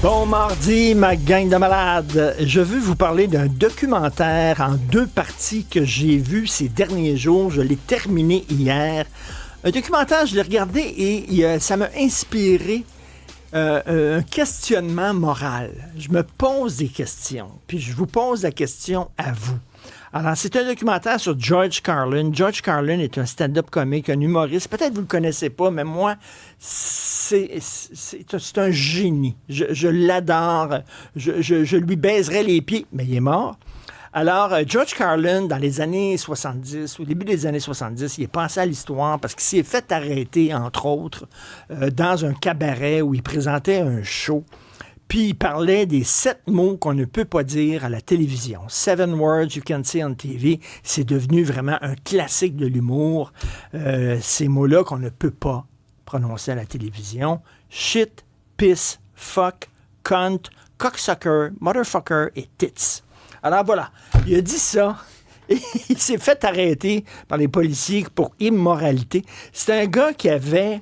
Bon mardi, ma gang de malades. Je veux vous parler d'un documentaire en 2 parties que j'ai vu ces derniers jours. Je l'ai terminé hier. Un documentaire, je l'ai regardé et ça m'a inspiré un questionnement moral. Je me pose des questions, puis je vous pose la question à vous. Alors, c'est un documentaire sur George Carlin. George Carlin est un stand-up comique, un humoriste. Peut-être que vous ne le connaissez pas, mais moi, c'est un génie. Je l'adore. Je lui baiserais les pieds, mais il est mort. Alors, George Carlin, dans les années 70, au début des années 70, il est passé à l'histoire parce qu'il s'est fait arrêter, entre autres, dans un cabaret où il présentait un show. Puis il parlait des 7 mots qu'on ne peut pas dire à la télévision. 7 words you can't say on TV. C'est devenu vraiment un classique de l'humour. Ces mots-là qu'on ne peut pas prononcer à la télévision. Shit, piss, fuck, cunt, cocksucker, motherfucker et tits. Alors voilà, il a dit ça. Et il s'est fait arrêter par les policiers pour immoralité. C'est un gars qui avait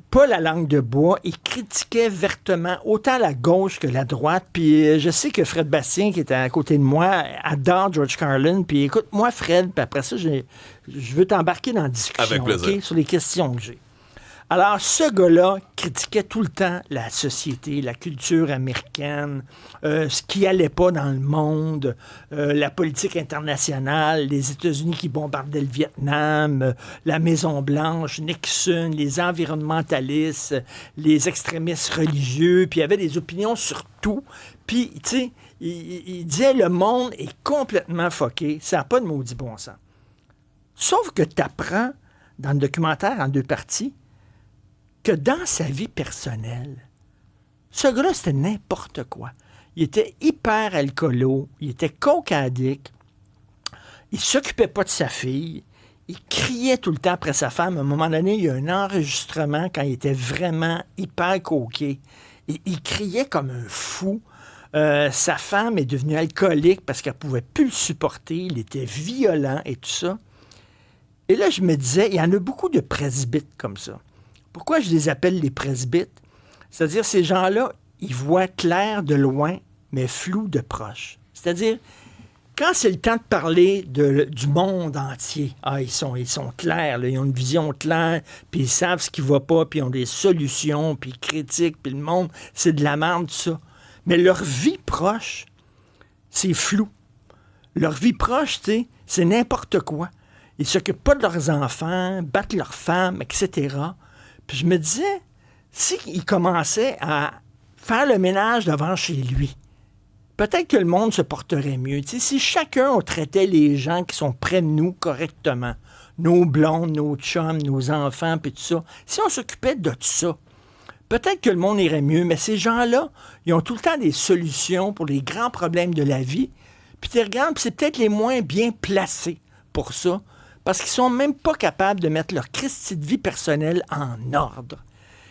pas la langue de bois, il critiquait vertement autant la gauche que la droite. Puis je sais que Fred Bastien, qui était à côté de moi, adore George Carlin. Puis écoute, moi, Fred, puis après ça, je veux t'embarquer dans la discussion. Avec plaisir. Okay, sur les questions que j'ai. Alors, ce gars-là critiquait tout le temps la société, la culture américaine, ce qui allait pas dans le monde, la politique internationale, les États-Unis qui bombardaient le Vietnam, la Maison-Blanche, Nixon, les environnementalistes, les extrémistes religieux, puis il avait des opinions sur tout. Puis, tu sais, il disait le monde est complètement fucké, ça n'a pas de maudit bon sens. Sauf que tu apprends dans le documentaire en 2 parties que dans sa vie personnelle, ce gars-là, c'était n'importe quoi. Il était hyper alcoolo, il était coke addict, il s'occupait pas de sa fille, il criait tout le temps après sa femme. À un moment donné, il y a un enregistrement quand il était vraiment hyper coqué. Il criait comme un fou. Sa femme est devenue alcoolique parce qu'elle pouvait plus le supporter. Il était violent et tout ça. Et là, je me disais, il y en a beaucoup de presbytes comme ça. Pourquoi je les appelle les presbytes? C'est-à-dire, ces gens-là, ils voient clair de loin, mais flou de proche. C'est-à-dire, quand c'est le temps de parler du monde entier, ils sont clairs, là, ils ont une vision claire, puis ils savent ce qui ne va pas, puis ils ont des solutions, puis ils critiquent, puis le monde, c'est de la merde, tout ça. Mais leur vie proche, c'est flou. Leur vie proche, tu sais, c'est n'importe quoi. Ils ne s'occupent pas de leurs enfants, battent leurs femmes, etc. Puis je me disais, s'il commençait à faire le ménage devant chez lui, peut-être que le monde se porterait mieux. Tu sais, si chacun on traitait les gens qui sont près de nous correctement, nos blondes, nos chums, nos enfants, puis tout ça, si on s'occupait de tout ça, peut-être que le monde irait mieux. Mais ces gens-là, ils ont tout le temps des solutions pour les grands problèmes de la vie. Puis tu regardes, puis c'est peut-être les moins bien placés pour ça. Parce qu'ils sont même pas capables de mettre leur Christie de vie personnelle en ordre.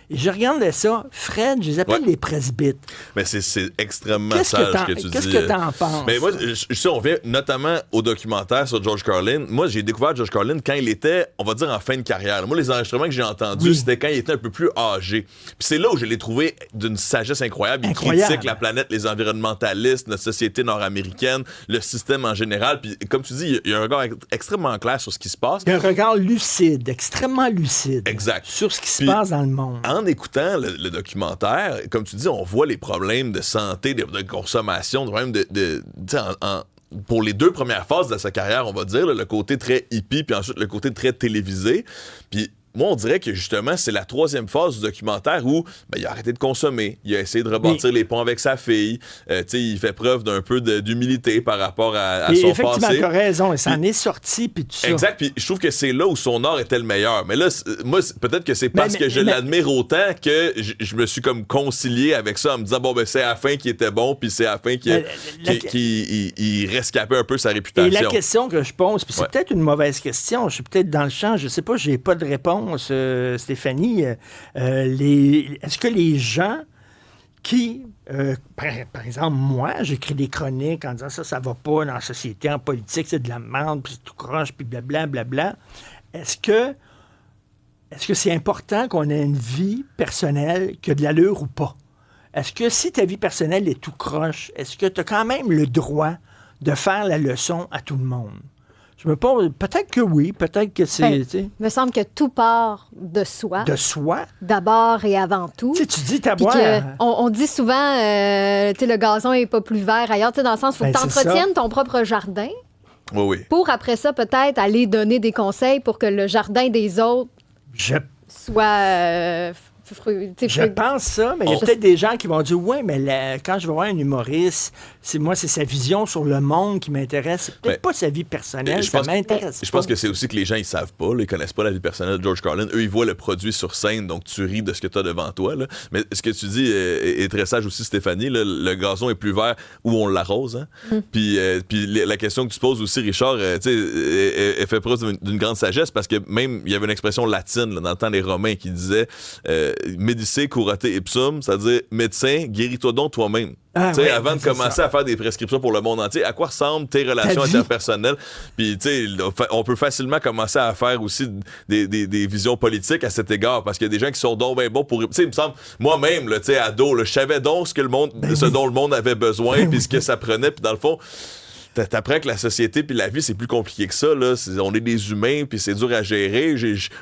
Et je regardais ça, Fred, je les appelle les presbytes. Mais c'est extrêmement sage que tu dis. Qu'est-ce que t'en penses? Mais moi, on revient notamment au documentaire sur George Carlin. Moi, j'ai découvert George Carlin quand il était, on va dire, en fin de carrière. Moi, les enregistrements que j'ai entendus, c'était quand il était un peu plus âgé. Puis c'est là où je l'ai trouvé d'une sagesse incroyable. Il critique la planète, les environnementalistes, notre société nord-américaine, le système en général. Puis comme tu dis, il y a un regard extrêmement clair sur ce qui se passe. Il y a un regard lucide, extrêmement lucide. Exact. Sur ce qui se passe dans le monde. En écoutant le documentaire, comme tu dis, on voit les problèmes de santé, de consommation, de problèmes pour les 2 premières phases de sa carrière, on va dire, le côté très hippie, puis ensuite le côté très télévisé. Puis moi, on dirait que justement, c'est la 3e phase du documentaire où il a arrêté de consommer. Il a essayé de rebâtir les ponts avec sa fille. Il fait preuve d'un peu d'humilité par rapport à son passé. Effectivement, tu as raison. Il s'en est sorti, puis tout ça. Exact. Puis je trouve que c'est là où son art était le meilleur. Mais là, moi, peut-être que c'est parce que je l'admire autant que je me suis comme concilié avec ça en me disant, c'est à la fin qui était bon, puis c'est à la fin qu'il rescapait un peu sa réputation. Et la question que je pose, puis c'est peut-être une mauvaise question, je suis peut-être dans le champ, je sais pas, j'ai pas de réponse. Stéphanie, est-ce que les gens qui, par exemple, moi, j'écris des chroniques en disant ça va pas dans la société, en politique, c'est de la merde, puis c'est tout croche, puis blablabla, est-ce que c'est important qu'on ait une vie personnelle qui a de l'allure ou pas? est-ce que si ta vie personnelle est tout croche, est-ce que tu as quand même le droit de faire la leçon à tout le monde? Je me pose, peut-être que oui, peut-être que c'est... Il me semble que tout part de soi. De soi? D'abord et avant tout. Tu dis ta Puis boire. on dit souvent, le gazon n'est pas plus vert ailleurs, dans le sens où il faut que tu entretiennes ton propre jardin. Oui. Pour après ça, peut-être, aller donner des conseils pour que le jardin des autres soit... Je pense ça, mais il y a peut-être des gens qui vont dire oui, mais quand je vais voir un humoriste, c'est sa vision sur le monde qui m'intéresse. C'est peut-être pas sa vie personnelle, ça m'intéresse. Je pense que c'est aussi que les gens, ils savent pas, là, ils connaissent pas la vie personnelle de George Carlin. Eux, ils voient le produit sur scène, donc tu ris de ce que tu as devant toi. Là. Mais ce que tu dis est très sage aussi, Stéphanie. Là, le gazon est plus vert où on l'arrose. Hein? Puis la question que tu poses aussi, Richard, elle fait preuve d'une grande sagesse parce que même, il y avait une expression latine là, dans le temps des Romains qui disait Médice curate ipsum, c'est-à-dire médecin, guéris-toi donc toi-même. Avant de commencer à faire des prescriptions pour le monde entier, à quoi ressemblent tes relations interpersonnelles? Puis, on peut facilement commencer à faire aussi des visions politiques à cet égard, parce qu'il y a des gens qui sont donc bien bons pour... Tu sais, il me semble, moi-même, là, ado, je savais donc ce dont le monde avait besoin, puis ce que ça prenait, puis dans le fond... T'apprends que la société puis la vie, c'est plus compliqué que ça. Là. On est des humains, puis c'est dur à gérer.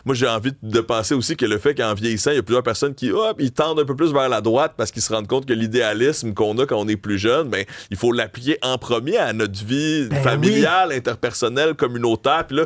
Moi, j'ai envie de penser aussi que le fait qu'en vieillissant, il y a plusieurs personnes qui ils tendent un peu plus vers la droite parce qu'ils se rendent compte que l'idéalisme qu'on a quand on est plus jeune, ben, il faut l'appliquer en premier à notre vie familiale, interpersonnelle, communautaire. Puis là,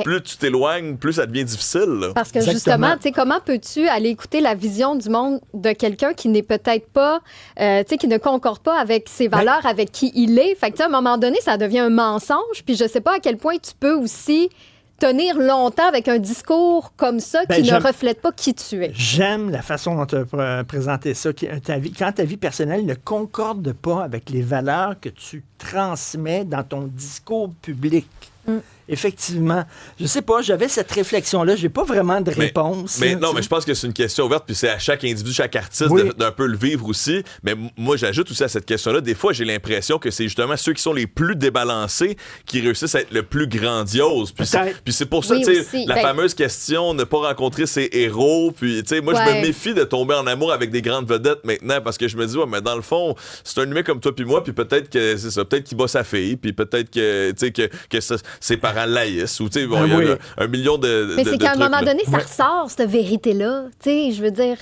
plus tu t'éloignes, plus ça devient difficile. Là. Parce que justement, comment peux-tu aller écouter la vision du monde de quelqu'un qui n'est peut-être pas, qui ne concorde pas avec ses valeurs, avec qui il est? Fait que à un moment donné, ça devient un mensonge, puis je sais pas à quel point tu peux aussi tenir longtemps avec un discours comme ça qui ne reflète pas qui tu es. J'aime la façon dont tu as présenté ça. Quand ta vie personnelle ne concorde pas avec les valeurs que tu transmets dans ton discours public. Effectivement. Je sais pas, j'avais cette réflexion-là. J'ai pas vraiment de réponse. Mais je pense que c'est une question ouverte, puis c'est à chaque individu, chaque artiste d'un peu le vivre aussi. Mais moi, j'ajoute aussi à cette question-là, des fois, j'ai l'impression que c'est justement ceux qui sont les plus débalancés qui réussissent à être le plus grandiose. Puis c'est pour ça, la fameuse question, ne pas rencontrer ses héros. Puis, moi, je me méfie de tomber en amour avec des grandes vedettes maintenant, parce que je me dis, mais dans le fond, c'est un humain comme toi puis moi, puis peut-être que c'est ça, peut-être qu'il bat sa fille, puis peut-être que ses parents laïs, ou il y a un million de mais c'est qu'à un moment donné, ça ressort, cette vérité-là. Je veux dire,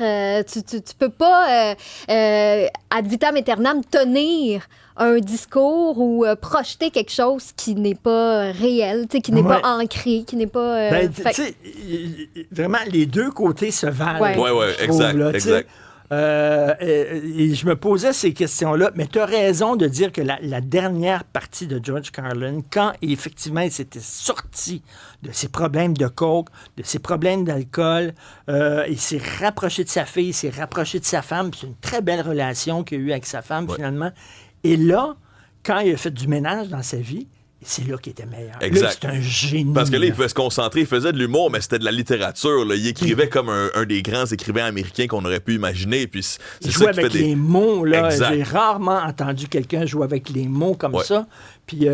tu peux pas, ad vitam aeternam, tenir un discours ou projeter quelque chose qui n'est pas réel, qui n'est pas ancré, qui n'est pas... vraiment, les deux côtés se valent. Oui, exact. Et je me posais ces questions-là, mais tu as raison de dire que la dernière partie de George Carlin, quand effectivement il s'était sorti de ses problèmes de coke, de ses problèmes d'alcool, il s'est rapproché de sa fille, il s'est rapproché de sa femme, c'est une très belle relation qu'il a eue avec sa femme finalement. Et là, quand il a fait du ménage dans sa vie, c'est là qu'il était meilleur. Exact. Là, c'est un génie. Parce que là, il pouvait se concentrer, il faisait de l'humour, mais c'était de la littérature. Là. Il écrivait comme un des grands écrivains américains qu'on aurait pu imaginer. Puis il jouait avec les mots. Là. J'ai rarement entendu quelqu'un jouer avec les mots comme ça. Puis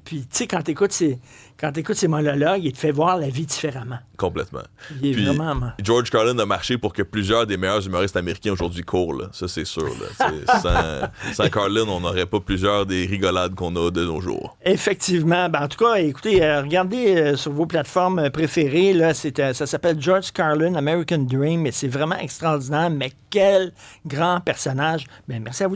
tu sais, quand tu écoutes ces monologues, il te fait voir la vie différemment. Complètement. Il est vraiment... George Carlin a marché pour que plusieurs des meilleurs humoristes américains aujourd'hui courent. Là. Ça, c'est sûr. Là. Sans Carlin, on n'aurait pas plusieurs des rigolades qu'on a de nos jours. Effectivement. En tout cas, écoutez, regardez sur vos plateformes préférées. Là, ça s'appelle George Carlin, American Dream, et c'est vraiment extraordinaire. Mais quel grand personnage. Merci à vous deux.